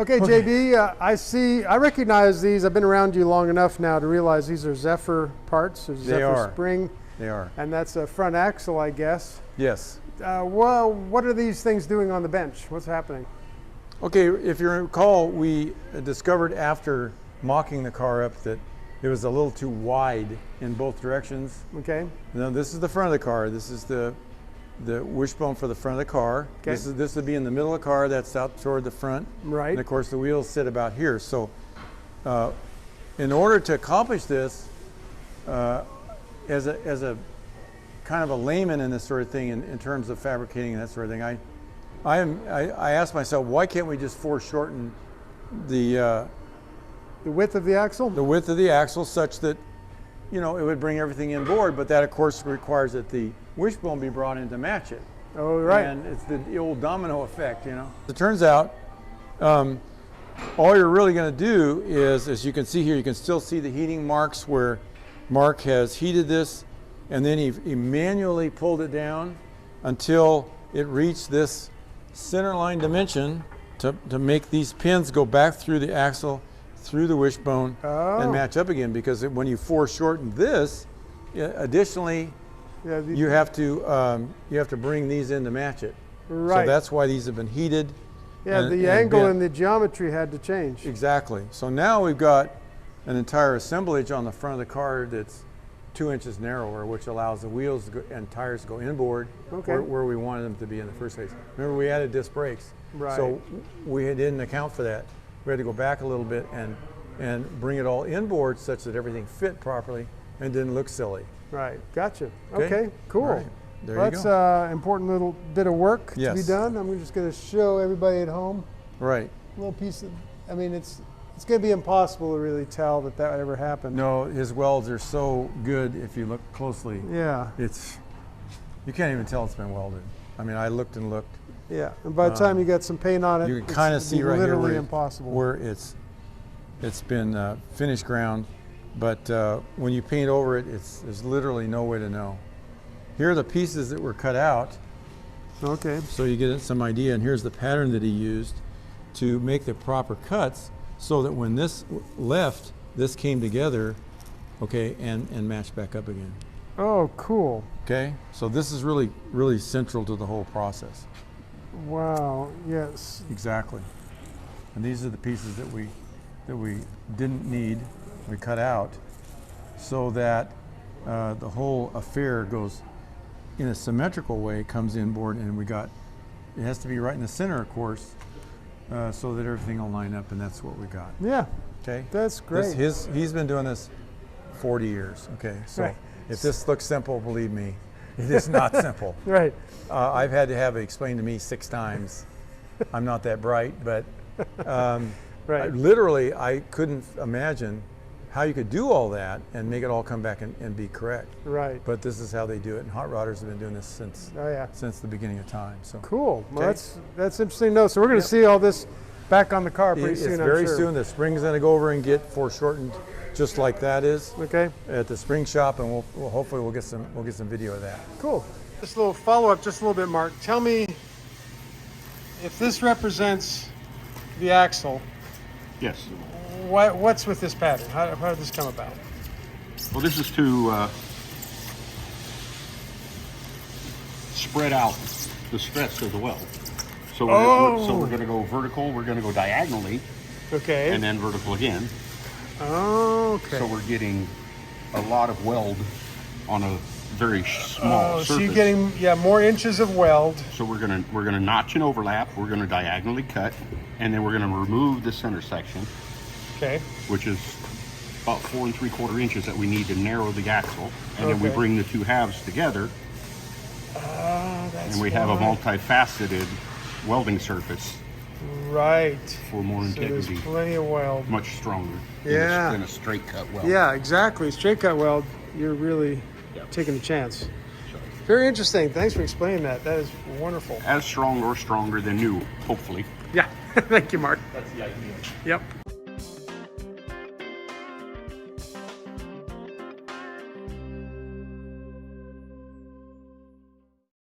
Okay, JB, I recognize these. I've been around you long enough now to realize these are Zephyr parts. There's Zephyr spring. They are. And that's a front axle, I guess. Yes. Well, what are these things doing on the bench? What's happening? Okay, if you recall, we discovered after mocking the car up that it was a little too wide in both directions. Okay. Now this is the front of the car. This is the wishbone for the front of the car. Okay. This would be in the middle of the car. That's out toward the front. Right. And of course the wheels sit about here. So in order to accomplish this, as a kind of a layman in this sort of thing, in terms of fabricating and that sort of thing, I asked myself, why can't we just foreshorten the width of the axle? The width of the axle, such that, you know, it would bring everything inboard, but that of course requires that the wishbone be brought in to match it. Oh, right. And it's the old domino effect, you know. It turns out, all you're really going to do is, as you can see here, you can still see the heating marks where Mark has heated this, and then he manually pulled it down until it reached this center line dimension to make these pins go back through the axle, through the wishbone, and match up again. Because when you foreshorten this, additionally, you have to bring these in to match it. Right. So that's why these have been heated. Yeah, the angle and the geometry had to change. Exactly. So now we've got an entire assemblage on the front of the car that's 2 inches narrower, which allows the wheels and tires to go inboard where we wanted them to be in the first place. Remember, we added disc brakes. Right. So we didn't account for that. We had to go back a little bit and bring it all inboard such that everything fit properly and didn't look silly. Right. Gotcha. Okay, cool. Right. There you That's go. an important little bit of work to be done. I'm just going to show everybody at home. Right. A little piece of, I mean, it's going to be impossible to really tell that ever happened. No, his welds are so good if you look closely. Yeah. You can't even tell it's been welded. I mean, I looked and looked. Yeah, and by the time you got some paint on it, you can kind of see right here literally impossible. Where it's been finished ground, but when you paint over it, there's literally no way to know. Here are the pieces that were cut out. Okay. So you get some idea, and here's the pattern that he used to make the proper cuts, so that when this left, this came together, okay, and matched back up again. Oh, cool. Okay, so this is really, really central to the whole process. Wow, yes. Exactly. And these are the pieces that we didn't need, we cut out, so that the whole affair goes in a symmetrical way, comes inboard, and it has to be right in the center, of course, so that everything will line up, and that's what we got. Yeah. Okay. That's great. He's been doing this 40 years. Okay. So if this looks simple, believe me, it is not simple. Right. I've had to have it explained to me 6 times. I'm not that bright, but literally I couldn't imagine how you could do all that and make it all come back and be correct. Right. But this is how they do it, and hot rodders have been doing this since the beginning of time. So cool. Well, that's interesting to know. So we're going to see all this back on the car pretty soon. It's very soon. The spring's going to go over and get foreshortened, just like that is. Okay. At the spring shop, and we'll hopefully get some video of that. Cool. Just a little follow-up, just a little bit, Mark. Tell me if this represents the axle. Yes. What's with this pattern? How did this come about? Well, this is to spread out the stress of the weld. So we're going to go vertical, we're going to go diagonally, and then vertical again. Okay. So we're getting a lot of weld on a very small surface. So you're getting more inches of weld. So we're gonna notch and overlap. We're gonna diagonally cut, and then we're gonna remove the center section. Okay. Which is about 4 3/4 inches that we need to narrow the axle, and then we bring the 2 halves together. And we have a multifaceted welding surface. Right. For more integrity. So there's plenty of weld. Much stronger than a straight cut weld. Yeah, exactly. Straight cut weld, you're really taking a chance. Very interesting. Thanks for explaining that. That is wonderful. As strong or stronger than new, hopefully. Yeah. Thank you, Mark. That's the idea. Yep.